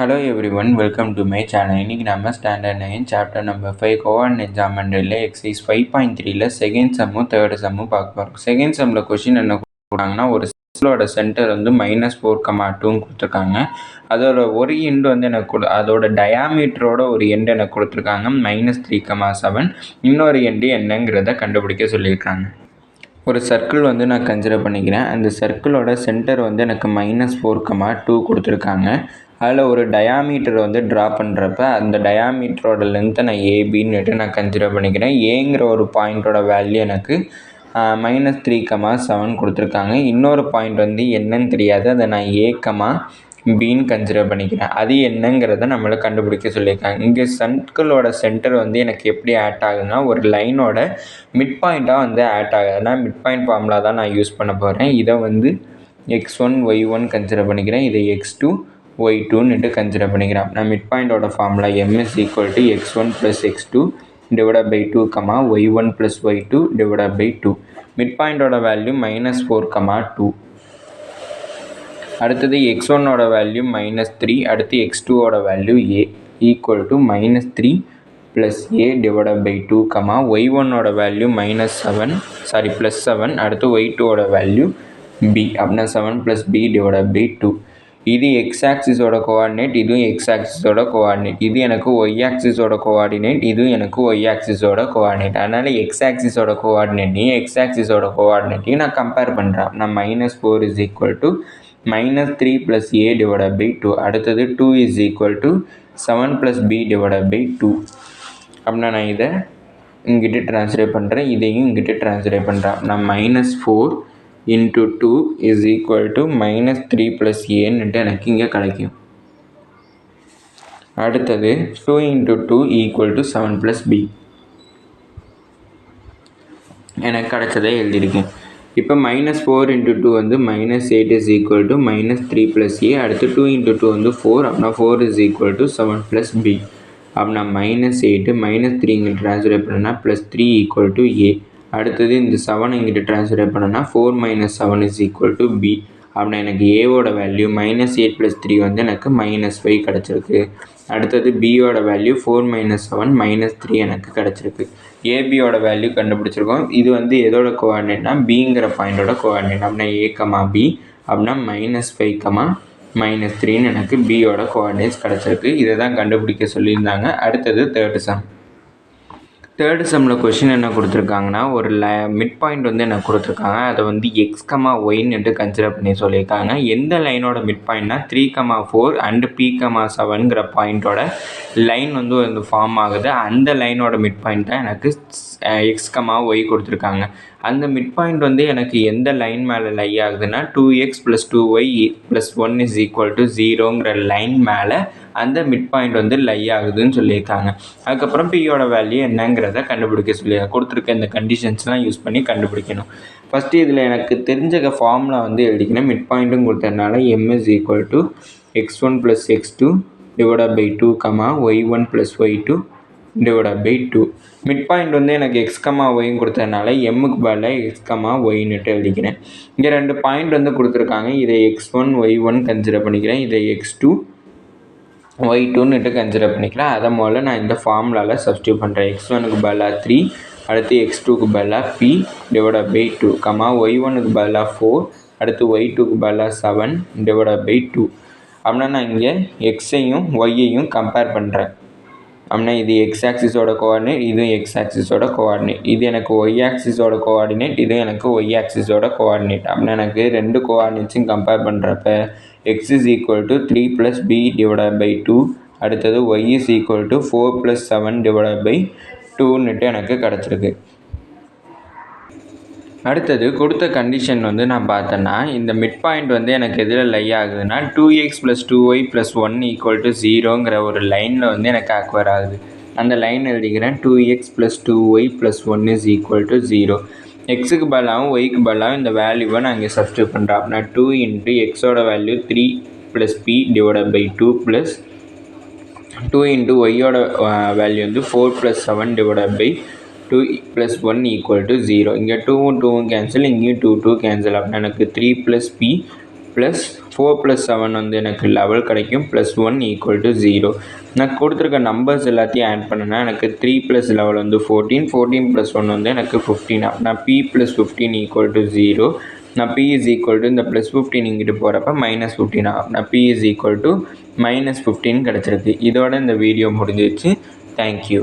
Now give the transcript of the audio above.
Hello everyone, welcome to my channel. இன்னைக்கு நம்ம standard 9 chapter number 5 coordinate ஜாமெண்ட்ரியில் exercise 5.3ல செகண்ட் சம்மும் தேர்ட் சம்மும் பார்க்க போகிறோம். செகண்ட் சம்மில் கொஷின் என்ன கொடுக்குறாங்கன்னா, ஒரு சர்க்கிளோட சென்டர் வந்து -4,2 கொடுத்துருக்காங்க. அதோட ஒரு எண்டு வந்து எனக்கு அதோட டயாமீட்டரோட ஒரு எண்டு எனக்கு கொடுத்துருக்காங்க -3,7. இன்னொரு எண்டு என்னங்கிறத கண்டுபிடிக்க சொல்லியிருக்காங்க. ஒரு சர்க்கிள் வந்து நான் கன்சிடர் பண்ணிக்கிறேன். அந்த சர்க்கிளோட சென்டர் வந்து எனக்கு -4,2 கொடுத்துருக்காங்க. அதில் ஒரு டயாமீட்டர் வந்து ட்ரா பண்ணுறப்ப அந்த டயாமீட்டரோட லென்த்தை நான் ஏபின்னு நான் கன்சிடர் பண்ணிக்கிறேன். ஏங்கிற ஒரு பாயிண்ட்டோட வேல்யூ எனக்கு -3,7 கொடுத்துருக்காங்க. இன்னொரு பாயிண்ட் வந்து என்னன்னு தெரியாது, அதை நான் பின்னு கன்சிடர் பண்ணிக்கிறேன். அது என்னங்கிறத நம்மளை கண்டுபிடிக்க சொல்லியிருக்காங்க. இங்கே சர்க்கிளோட சென்டர் வந்து எனக்கு எப்படி ஆட் ஆகுதுன்னா, ஒரு லைனோட மிட் பாயிண்ட்டாக வந்து ஆட் ஆகுதுன்னா மிட் பாயிண்ட் ஃபார்முலா தான் நான் யூஸ் பண்ண போகிறேன். இதை வந்து x1 y1 கன்சிடர் பண்ணிக்கிறேன். இதை x2 y2ன்னு கன்சிடர் பண்ணிக்கிறேன். நான் மிட் பாயிண்டோட formula m is equal to x1 plus x2 divided by 2, y1 plus y2 divided by 2. Mid பாயிண்டோட வேல்யூ -4,2. அடுத்தது x1ஓட வேல்யூ -3. அடுத்து x2ஓட value a equal to -3 plus a divided by 2, y1ஓட வேல்யூ +7. அடுத்து y2ஓட வேல்யூ b. அப்படின்னா 7 plus b divided by 2. இது X ஆக்சிஸோட coordinate, இதுவும் எக்ஸ் ஆக்சிஸோட கோஆர்டினேட். இது எனக்கு ஒய் ஆக்சிஸோட கோஆர்டினேட், இதுவும் எனக்கு ஒய் ஆக்சிஸோட கோஆர்டினேட். அதனால் எக்ஸ் ஆக்சிஸோட கோஆர்டினேட்டையும் எக்ஸ் ஆக்சிஸோட கோஆர்டினேட்டையும் நான் கம்பேர் பண்ணுறேன். நான் -4 is equal to -3 plus a divided by 2. அடுத்தது 2 is equal to 7 plus b divided by 2. அப்படின்னா நான் இதை இங்கிட்ட ட்ரான்ஸ்லேட் பண்ணுறேன், இதையும் இங்கிட்ட ட்ரான்ஸ்லேட் பண்ணுறேன். நான் -4 into 2 is equal to -3 plus a எனக்கு இங்கே கிடைக்கும். அடுத்தது 2 into 2 equal to 7 plus b எனக்கு கிடைச்சதை எழுதியிருக்கேன். இப்போ -4 into 2 வந்து -8 is equal to -3 plus a. அடுத்து 2 into 2 வந்து 4. அப்படின்னா 4 is equal to 7 plus b. அப்படின்னா -8 -3 இங்கே ட்ரான்ஸ்லேட் பண்ணனா +3 equal to a. அடுத்தது இந்த 7 இங்கிட்ட ட்ரான்ஸ்லேட் பண்ணனா 4 - 7 is equal to b. அப்படின்னா எனக்கு ஏவோட வேல்யூ -8 + 3 வந்து எனக்கு -5 கிடச்சிருக்கு. அடுத்தது பியோட வேல்யூ 4 - 7 -3 எனக்கு கிடச்சிருக்கு. ஏபியோட வேல்யூ கண்டுபிடிச்சிருக்கோம். இது வந்து எதோட கோஆர்டினேட்னா பிங்கிற பாயிண்டோட கோஆர்டினேட். அப்படின்னா a, b அப்படின்னா -5, -3ன்னு எனக்கு பியோட கோஆர்டினேட்ஸ் கிடச்சிருக்கு. இதை தான் கண்டுபிடிக்க சொல்லியிருந்தாங்க. அடுத்தது தேர்ட் சம்மில் கொஷின் என்ன கொடுத்துருக்காங்கன்னா, ஒரு மிட் பாயிண்ட் வந்து என்ன கொடுத்துருக்காங்க, அதை வந்து x, yன்னு கன்சிடர் பண்ணி சொல்லியிருக்காங்க. எந்த லைனோட மிட் பாயிண்ட்னா 3, 4 அண்டு p, 7ங்கிற பாயிண்ட்டோட லைன் வந்து ஃபார்ம் ஆகுது. அந்த லைனோட மிட் பாயிண்ட் தான் எனக்கு x, y கொடுத்துருக்காங்க. அந்த மிட் பாயிண்ட் வந்து எனக்கு எந்த லைன் மேலே லை ஆகுதுன்னா 2x + 2y + 1 is equal to 0ங்கிற line மேலே அந்த மிட் பாயிண்ட் வந்து லை ஆகுதுன்னு சொல்லியிருக்காங்க. அதுக்கப்புறம் பியோட வேல்யூ என்னங்கிறத கண்டுபிடிக்க சொல்லியிருக்காங்க. கொடுத்துருக்க இந்த கண்டிஷன்ஸ்லாம் யூஸ் பண்ணி கண்டுபிடிக்கணும். ஃபஸ்ட்டு இதில் எனக்கு தெரிஞ்ச ஃபார்முலா வந்து எழுதிக்கணும். மிட் பாயிண்ட்டும் கொடுத்ததுனால m is equal to x1 + x2 divided by 2, y1 + y2 divided by 2. Mid point வந்து எனக்கு x, yன்னு கொடுத்ததுனால mக்கு பதிலாக x, yன்னு எழுதிக்கிறேன். இங்கே 2 பாயிண்ட் வந்து கொடுத்துருக்காங்க. இதை x1 y1 கன்சிடர் பண்ணிக்கிறேன். இதை x2 y2ன்னு கன்சிடர் பண்ணிக்கிறேன். அதை முதல்ல நான் இந்த ஃபார்முலாவில் சப்ஸ்டியூட் பண்ணுறேன். x1க்கு பதிலாக 3, அடுத்து x2க்கு பதிலாக p divided by 2, y1க்கு பதிலாக 4, அடுத்து y2க்கு பதிலாக 7 divided by 2. அப்படின்னா நான் இங்கே எக்ஸையும் ஒய்யையும் கம்பேர் பண்ணுறேன். அப்படின்னா இது எக்ஸ் ஆக்சிஸோட கோஆர்டினேட், இதுவும் எக்ஸ் ஆக்சிஸோட கோஆர்டினேட். இது எனக்கு ஒய் ஆக்சிஸோட கோஆர்டினேட், இதுவும் எனக்கு ஒய் ஆக்சிஸோட கோஆர்டினேட். அப்படின்னா எனக்கு 2 கோஆர்டினேட்ஸையும் கம்பேர் பண்ணுறப்ப x is equal to 3 plus b divided by 2. அடுத்தது y is equal to 4 plus 7 divided by 2ன்னு எனக்கு கிடச்சிருக்கு. அடுத்தது கொடுத்த கண்டிஷன் வந்து நான் பார்த்தேன்னா, இந்த மிட் பாயிண்ட் வந்து எனக்கு எதில் லை ஆகுதுன்னா 2x + 2y + 1 equal to 0ங்கிற ஒரு லைனில் வந்து எனக்கு அக்வயர் ஆகுது. அந்த லைன் எழுதிக்கிறேன். 2x + 2y + 1 is equal to 0. எக்ஸுக்கு பதிலாகவும் ஒய்க்கு பதிலாகவும் இந்த வேல்யூவை நான் இங்கே சப்ஸ்டியூட் பண்ணுறேன். அப்படின்னா 2 into xோட value 3 plus p divided by 2 plus 2 into yயோட வேல்யூ வந்து 4 plus 7 divided by 2 plus 1 equal to 0. இங்கே 2 கேன்சல், இங்கேயும் 2 கேன்சல். அப்படின்னா எனக்கு 3 plus p ப்ளஸ் 4 + 7 வந்து எனக்கு 11 கிடைக்கும், ப்ளஸ் 1 = 0. நான் கொடுத்துருக்க நம்பர்ஸ் எல்லாத்தையும் ஆட் பண்ணேன்னா எனக்கு 3 + 11 வந்து 14, 14 + 1 வந்து எனக்கு 15. நான் p + 15 = 0. நான் p இந்த ப்ளஸ் 15 இங்கிட்டு போகிறப்ப -15 ஆகும். நான் p -15 கிடச்சிருக்கு. இதோட இந்த வீடியோ முடிஞ்சிருச்சு. தேங்க்யூ.